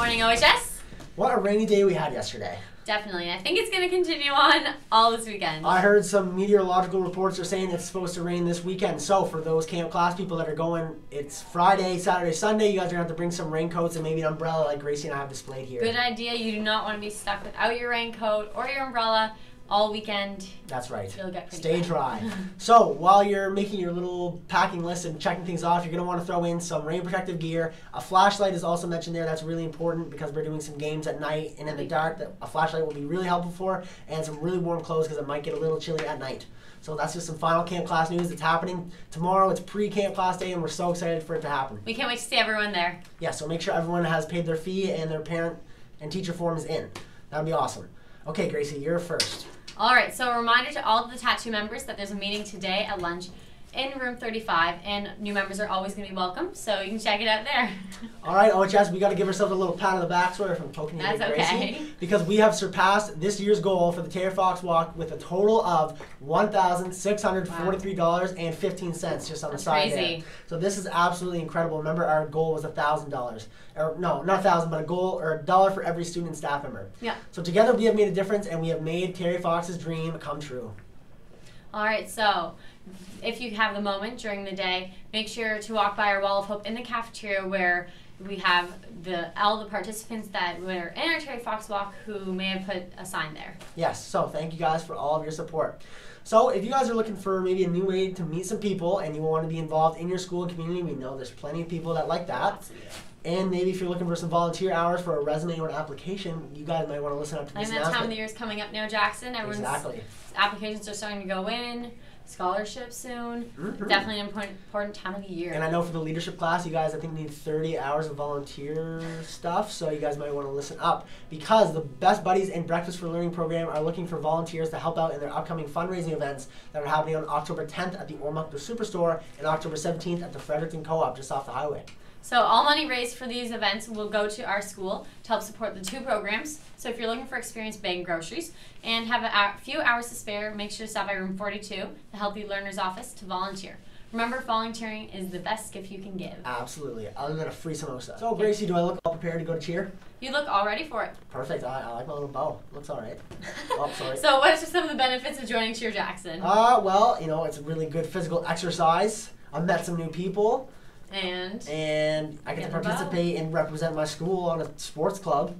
morning, OHS. What a rainy day we had yesterday. Definitely. I think it's going to continue on all this weekend. I heard some meteorological reports are saying it's supposed to rain this weekend. So for those camp class people that are going, it's Friday, Saturday, Sunday. You guys are going to have to bring some raincoats and maybe an umbrella like Gracie and I have displayed here. Good idea. You do not want to be stuck without your raincoat or your umbrella all weekend. That's right. You'll get pretty Stay bad. dry. So while you're making your little packing list and checking things off, you're going to want to throw in some rain protective gear. A flashlight is also mentioned there. That's really important because we're doing some games at night and in the dark. That a flashlight will be really helpful for, and some really warm clothes because it might get a little chilly at night. So that's just some final camp class news that's happening. Tomorrow it's pre-camp class day and we're so excited for it to happen. We can't wait to see everyone there. Yeah, so make sure everyone has paid their fee and their parent and teacher form is in. That would be awesome. Okay, Gracie, you're first. All right, so a reminder to all of the tattoo members that there's a meeting today at lunch in room 35, and new members are always going to be welcome, so you can check it out there. All right, OHS, we got to give ourselves a little pat on the back, sorry if I'm poking you, That's Gracie, okay. because we have surpassed this year's goal for the Terry Fox Walk with a total of $1,643.15 just on the side crazy. there. So this is absolutely incredible. Remember, our goal was $1,000, or no, not $1,000, but a goal or $1 for every student and staff member. Yeah. So together we have made a difference, and we have made Terry Fox's dream come true. All right, so if you have the moment during the day, make sure to walk by our Wall of Hope in the cafeteria where we have all the participants that were in our Terry Fox Walk who may have put a sign there. Yes, so thank you guys for all of your support. So if you guys are looking for maybe a new way to meet some people and you want to be involved in your school and community, we know there's plenty of people that like that. And maybe if you're looking for some volunteer hours for a resume or an application, you guys might want to listen up to this And that time of the year is coming up now, Jackson. Exactly. Applications are starting to go in. Scholarships soon. Mm-hmm. Definitely an important time of the year. And I know for the leadership class, you guys I think need 30 hours of volunteer stuff, so you guys might want to listen up because the Best Buddies and Breakfast for Learning program are looking for volunteers to help out in their upcoming fundraising events that are happening on October 10th at the Oromocto Superstore and October 17th at the Fredericton Co-op just off the highway. So all money raised for these events will go to our school to help support the two programs. So if you're looking for experience bagging groceries and have a few hours to spare, make sure to stop by room 42, the Healthy Learner's Office, to volunteer. Remember, volunteering is the best gift you can give. Absolutely, other than a free samosa. So Gracie, do I look all prepared to go to cheer? You look all ready for it. Perfect, I like my little bow. Looks all right. Oh, sorry. So what are some of the benefits of joining Cheer Jackson? Well, you know, it's a really good physical exercise. I've met some new people. And I get to participate and represent my school on a sports club.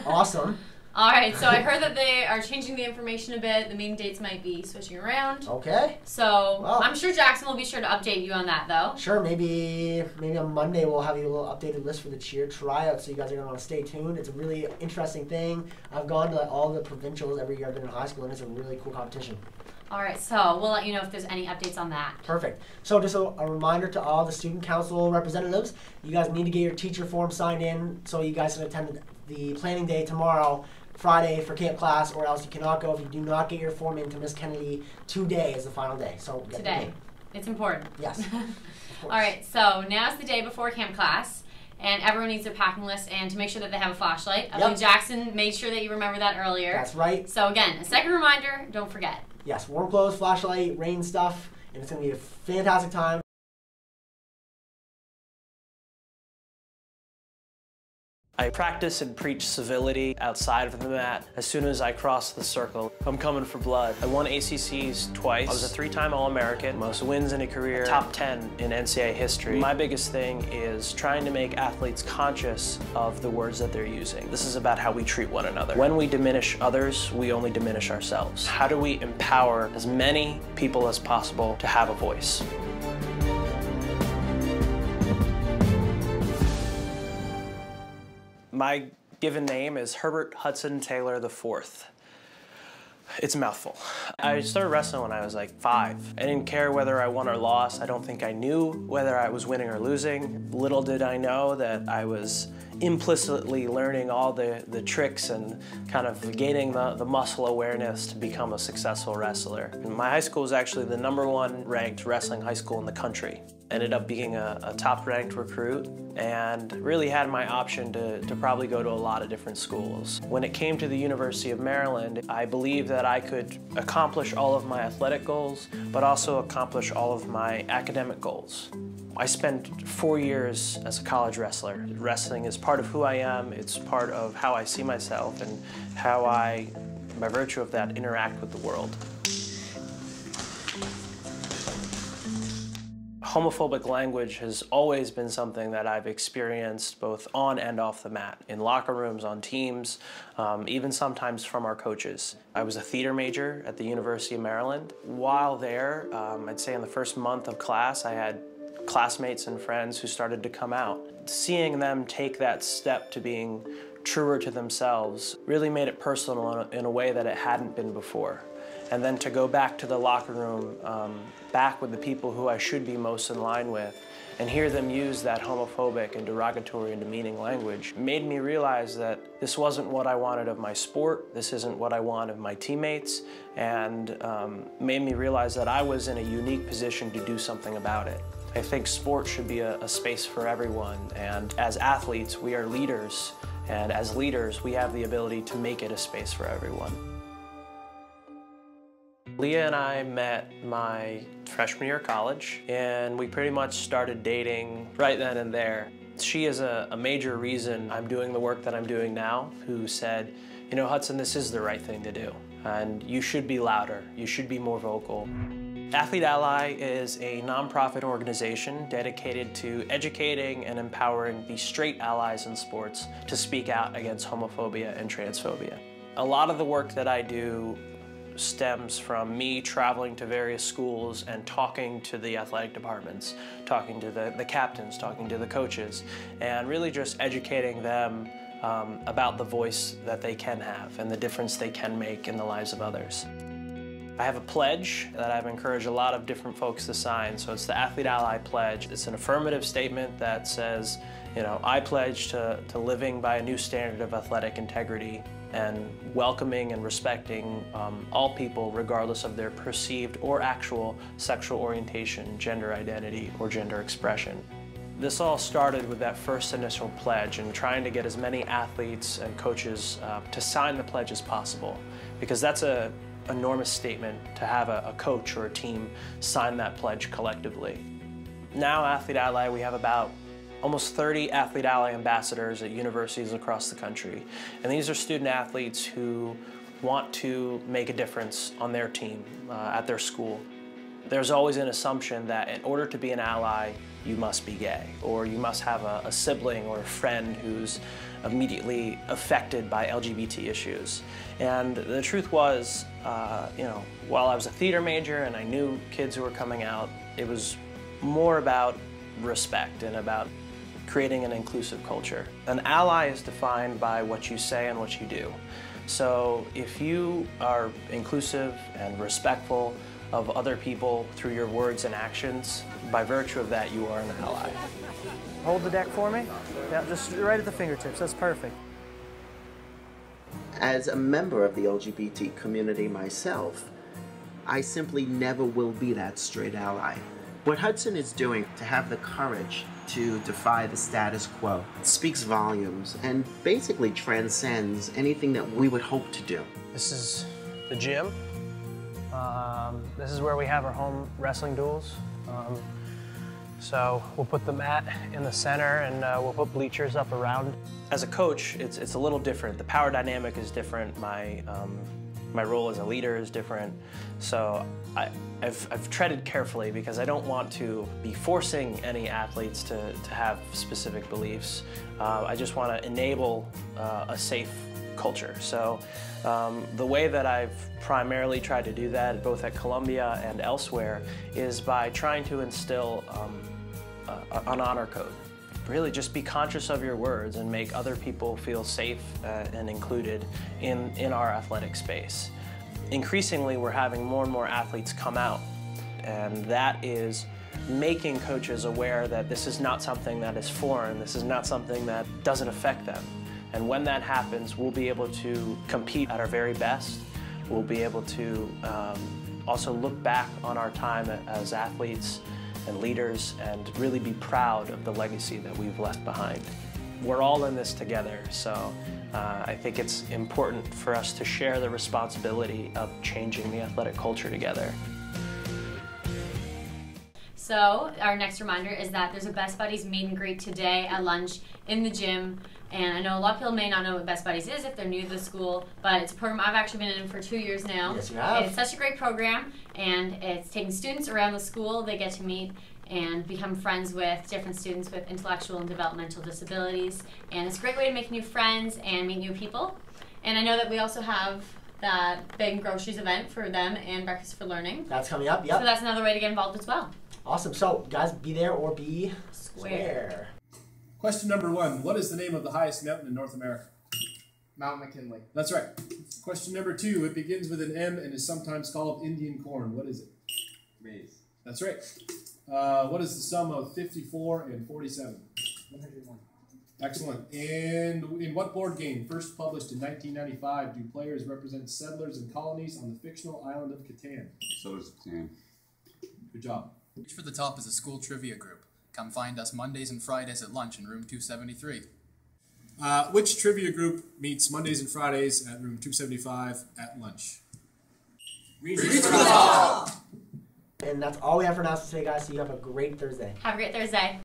Awesome. All right, so I heard that they are changing the information a bit. The meeting dates might be switching around. Okay. So well, I'm sure Jackson will be sure to update you on that, though. Sure, maybe on Monday we'll have you a little updated list for the cheer tryout, so you guys are going to want to stay tuned. It's a really interesting thing. I've gone to all the provincials every year I've been in high school, and it's a really cool competition. All right, so we'll let you know if there's any updates on that. Perfect. So just a reminder to all the student council representatives, you guys need to get your teacher form signed in so you guys can attend the planning day tomorrow, Friday, for camp class, or else you cannot go if you do not get your form in to Miss Kennedy. Today is the final day. So get today. It's important. Yes. All right, so now's the day before camp class. And everyone needs their packing list and to make sure that they have a flashlight. I believe Jackson made sure that you remember that earlier. That's right. So again, a second reminder, don't forget. Yes, warm clothes, flashlight, rain stuff, and it's going to be a fantastic time. I practice and preach civility outside of the mat. As soon as I cross the circle, I'm coming for blood. I won ACCs twice. I was a 3-time All-American, most wins in a career, top 10 in NCAA history. My biggest thing is trying to make athletes conscious of the words that they're using. This is about how we treat one another. When we diminish others, we only diminish ourselves. How do we empower as many people as possible to have a voice? My given name is Herbert Hudson Taylor IV. It's a mouthful. I started wrestling when I was like 5. I didn't care whether I won or lost. I don't think I knew whether I was winning or losing. Little did I know that I was implicitly learning all the tricks and kind of gaining the muscle awareness to become a successful wrestler. And my high school was actually the #1 ranked wrestling high school in the country. Ended up being a top-ranked recruit and really had my option to probably go to a lot of different schools. When it came to the University of Maryland, I believed that I could accomplish all of my athletic goals, but also accomplish all of my academic goals. I spent 4 years as a college wrestler. Wrestling is part of who I am, it's part of how I see myself and how I, by virtue of that, interact with the world. Homophobic language has always been something that I've experienced both on and off the mat, in locker rooms, on teams, even sometimes from our coaches. I was a theater major at the University of Maryland. While there, I'd say in the first month of class, I had classmates and friends who started to come out. Seeing them take that step to being truer to themselves really made it personal in a way that it hadn't been before. And then to go back to the locker room, back with the people who I should be most in line with, and hear them use that homophobic and derogatory and demeaning language made me realize that this wasn't what I wanted of my sport, this isn't what I want of my teammates, and made me realize that I was in a unique position to do something about it. I think sport should be a space for everyone, and as athletes, we are leaders, and as leaders, we have the ability to make it a space for everyone. Leah and I met my freshman year of college, and we pretty much started dating right then and there. She is a major reason I'm doing the work that I'm doing now, who said, you know, Hudson, this is the right thing to do, and you should be louder, you should be more vocal. Athlete Ally is a nonprofit organization dedicated to educating and empowering the straight allies in sports to speak out against homophobia and transphobia. A lot of the work that I do stems from me traveling to various schools and talking to the athletic departments, talking to the captains, talking to the coaches, and really just educating them about the voice that they can have and the difference they can make in the lives of others. I have a pledge that I've encouraged a lot of different folks to sign, so it's the Athlete Ally Pledge. It's an affirmative statement that says, you know, I pledge to living by a new standard of athletic integrity and welcoming and respecting all people regardless of their perceived or actual sexual orientation, gender identity, or gender expression. This all started with that first initial pledge and trying to get as many athletes and coaches to sign the pledge as possible, because that's an enormous statement to have a coach or a team sign that pledge collectively. Now, Athlete Ally, we have about almost 30 Athlete Ally ambassadors at universities across the country. And these are student athletes who want to make a difference on their team, at their school. There's always an assumption that in order to be an ally, you must be gay, or you must have a sibling or a friend who's immediately affected by LGBT issues. And the truth was, you know, while I was a theater major and I knew kids who were coming out, it was more about respect and about creating an inclusive culture. An ally is defined by what you say and what you do. So if you are inclusive and respectful of other people through your words and actions, by virtue of that, you are an ally. Hold the deck for me. Yeah, just right at the fingertips. That's perfect. As a member of the LGBT community myself, I simply never will be that straight ally. What Hudson is doing to have the courage to defy the status quo speaks volumes and basically transcends anything that we would hope to do. This is the gym. This is where we have our home wrestling duels. So we'll put the mat in the center and we'll put bleachers up around. As a coach, it's a little different. The power dynamic is different. My role as a leader is different. So I've treaded carefully because I don't want to be forcing any athletes to have specific beliefs. I just want to enable a safe culture. So the way that I've primarily tried to do that, both at Columbia and elsewhere, is by trying to instill an honor code. Really just be conscious of your words and make other people feel safe and included in our athletic space. Increasingly, we're having more and more athletes come out, and that is making coaches aware that this is not something that is foreign, this is not something that doesn't affect them. And when that happens, we'll be able to compete at our very best. We'll be able to also look back on our time as athletes and leaders and really be proud of the legacy that we've left behind. We're all in this together, so I think it's important for us to share the responsibility of changing the athletic culture together. So our next reminder is that there's a Best Buddies meet and greet today at lunch in the gym. And I know a lot of people may not know what Best Buddies is if they're new to the school, but it's a program I've actually been in for 2 years now. Yes, you have. It's such a great program, and it's taking students around the school. They get to meet and become friends with different students with intellectual and developmental disabilities. And it's a great way to make new friends and meet new people. And I know that we also have that big groceries event for them and Breakfast for Learning. That's coming up, yep. So that's another way to get involved as well. Awesome. So, guys, be there or be square. Question number 1. What is the name of the highest mountain in North America? Mount McKinley. That's right. Question number 2. It begins with an M and is sometimes called Indian corn. What is it? Maize. That's right. What is the sum of 54 and 47? 101. Excellent. And in what board game, first published in 1995, do players represent settlers and colonies on the fictional island of Catan? Settlers of Catan. Good job. Reach for the Top is a school trivia group. Come find us Mondays and Fridays at lunch in room 273. Which trivia group meets Mondays and Fridays at room 275 at lunch? Reach for the top! And that's all we have for announcements today, guys, so you have a great Thursday. Have a great Thursday.